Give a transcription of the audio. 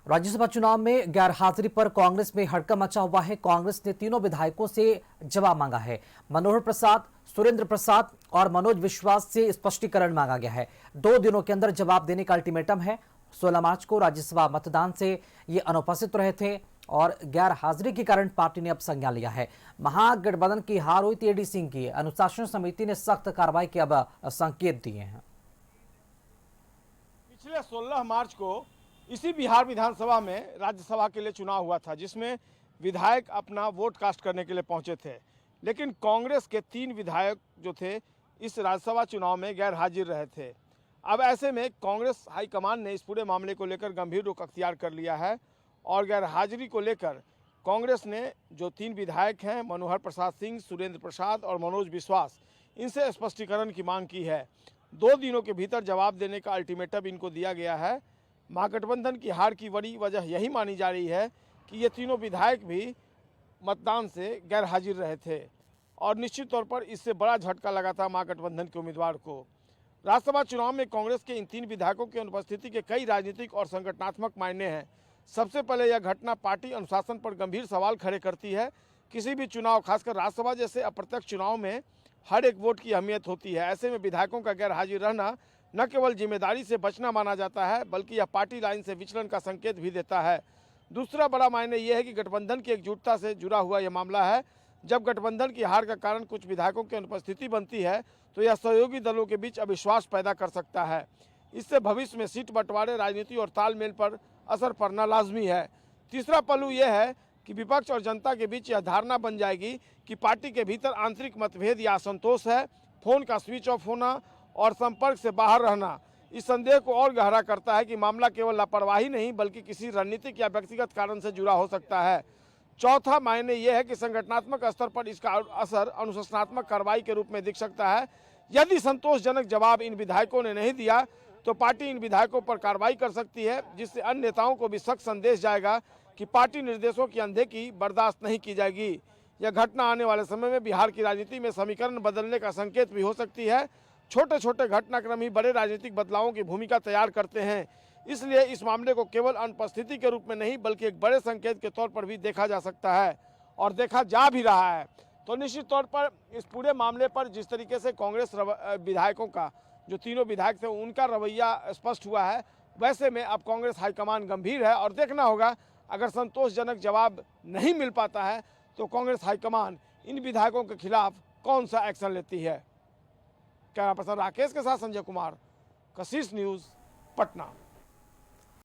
राज्यसभा चुनाव में गैरहाजिरी पर कांग्रेस में हड़कंप मचा हुआ है। कांग्रेस ने तीनों विधायकों से जवाब मांगा है। मनोहर प्रसाद, सुरेंद्र प्रसाद और मनोज विश्वास से स्पष्टीकरण मांगा गया है। 2 दिनों के अंदर जवाब देने का अल्टीमेटम है। 16 मार्च को राज्यसभा मतदान से ये अनुपस्थित रहे थे और गैर हाजिरी के कारण पार्टी ने अब संज्ञान लिया है। महागठबंधन की हार हुई तेडी सिंह की। अनुशासन समिति ने सख्त कार्रवाई के अब संकेत दिए हैं। पिछले 16 मार्च को इसी बिहार विधानसभा में राज्यसभा के लिए चुनाव हुआ था, जिसमें विधायक अपना वोट कास्ट करने के लिए पहुंचे थे। लेकिन कांग्रेस के 3 विधायक जो थे इस राज्यसभा चुनाव में गैर हाजिर रहे थे। अब ऐसे में कांग्रेस हाईकमान ने इस पूरे मामले को लेकर गंभीर रुख अख्तियार कर लिया है और गैर हाजिरी को लेकर कांग्रेस ने जो 3 विधायक हैं, मनोहर प्रसाद सिंह, सुरेंद्र प्रसाद और मनोज विश्वास, इनसे स्पष्टीकरण की मांग की है। 2 दिनों के भीतर जवाब देने का अल्टीमेटम इनको दिया गया है। महागठबंधन की हार की बड़ी वजह यही मानी जा रही है कि ये तीनों विधायक भी मतदान से गैर हाजिर रहे थे और निश्चित तौर पर इससे बड़ा झटका लगा था महागठबंधन के उम्मीदवार को। राज्यसभा चुनाव में कांग्रेस के इन 3 विधायकों की अनुपस्थिति के कई राजनीतिक और संगठनात्मक मायने हैं। सबसे पहले यह घटना पार्टी अनुशासन पर गंभीर सवाल खड़े करती है। किसी भी चुनाव, खासकर राज्यसभा जैसे अप्रत्यक्ष चुनाव में हर एक वोट की अहमियत होती है। ऐसे में विधायकों का गैर हाजिर रहना न केवल जिम्मेदारी से बचना माना जाता है, बल्कि यह पार्टी लाइन से विचलन का संकेत भी देता है। दूसरा बड़ा मायने यह है कि गठबंधन की एकजुटता से जुड़ा हुआ यह मामला है। जब गठबंधन की हार का कारण कुछ विधायकों की अनुपस्थिति बनती है तो यह सहयोगी दलों के बीच अविश्वास पैदा कर सकता है। इससे भविष्य में सीट बंटवारे, राजनीति और तालमेल पर असर पड़ना लाजमी है। तीसरा पहलू यह है कि विपक्ष और जनता के बीच यह धारणा बन जाएगी कि पार्टी के भीतर आंतरिक मतभेद या असंतोष है। फोन का स्विच ऑफ होना और संपर्क से बाहर रहना इस संदेह को और गहरा करता है कि मामला केवल लापरवाही नहीं बल्कि किसी रणनीतिक या व्यक्तिगत कारण से जुड़ा हो सकता है। चौथा मायने यह है कि संगठनात्मक स्तर पर इसका असर अनुशासनात्मक कार्रवाई के रूप में दिख सकता है। यदि संतोषजनक जवाब इन विधायकों ने नहीं दिया तो पार्टी इन विधायकों पर कार्रवाई कर सकती है, जिससे अन्य नेताओं को भी सख्त संदेश जाएगा कि पार्टी निर्देशों की अनदेखी बर्दाश्त नहीं की जाएगी। यह घटना आने वाले समय में बिहार की राजनीति में समीकरण बदलने का संकेत भी हो सकती है। छोटे छोटे घटनाक्रम ही बड़े राजनीतिक बदलावों की भूमिका तैयार करते हैं। इसलिए इस मामले को केवल अनुपस्थिति के रूप में नहीं बल्कि एक बड़े संकेत के तौर पर भी देखा जा सकता है और देखा जा भी रहा है। तो निश्चित तौर पर इस पूरे मामले पर जिस तरीके से कांग्रेस विधायकों का, जो तीनों विधायक थे, उनका रवैया स्पष्ट हुआ है, वैसे में अब कांग्रेस हाईकमान गंभीर है और देखना होगा अगर संतोषजनक जवाब नहीं मिल पाता है तो कांग्रेस हाईकमान इन विधायकों के खिलाफ कौन सा एक्शन लेती है। कैमरा पर्सन राकेश के साथ संजय कुमार, कशिश न्यूज़, पटना।